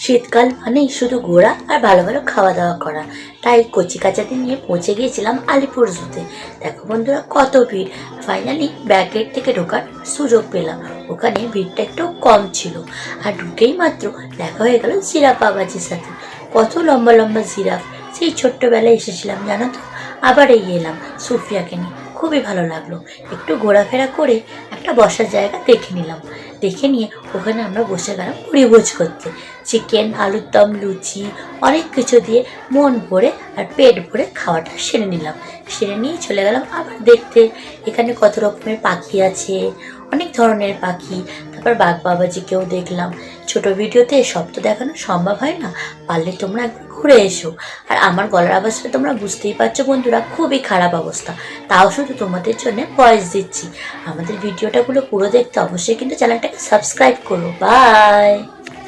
শীতকাল মানেই শুধু ঘোরা আর ভালো ভালো খাওয়া দাওয়া করা। তাই কচি কাচাদের নিয়ে পৌঁছে গিয়েছিলাম আলিপুর জুতে। দেখো বন্ধুরা, কত ভিড়! ফাইনালি ব্যাক গেট থেকে ঢোকার সুযোগ পেলাম। ওখানে ভিড়টা একটু কম ছিল, আর ঢুকেই মাত্র দেখা হয়ে গেল জিরাফ বাবাজির সাথে। কত লম্বা লম্বা জিরাফ! সেই ছোট্টবেলায় এসেছিলাম জানো তো, আবার এই এলাম সুফিয়াকে নিয়ে। খুবই ভালো লাগলো। একটু ঘোরাফেরা করে একটা বসার জায়গা দেখে নিলাম। দেখে নিয়ে ওখানে আমরা বসে গেলাম ভোজ করতে। চিকেন, আলুর দম, লুচি, অনেক কিছু দিয়ে মন ভরে আর পেট ভরে খাওয়াটা সেরে নিলাম। সেরে নিয়ে চলে গেলাম আবার দেখতে এখানে কত রকমের পাখি আছে, অনেক ধরনের পাখি। তারপর বাঘ বাবাজিকেও দেখলাম। ছোট ভিডিওতে সব তো দেখানো সম্ভব হয় না, পারলে তোমরা একবার ঘুরে এসো। আর আমার গলার আওয়াজটা তোমরা বুঝতেই পারছো বন্ধুরা, খুবই খারাপ অবস্থা, তাও শুধু তোমাদের জন্য ভয়েস দিচ্ছি। আমাদের ভিডিওটাগুলো পুরো দেখতে অবশ্যই কিন্তু চ্যানেলটাকে সাবস্ক্রাইব করো। বাই।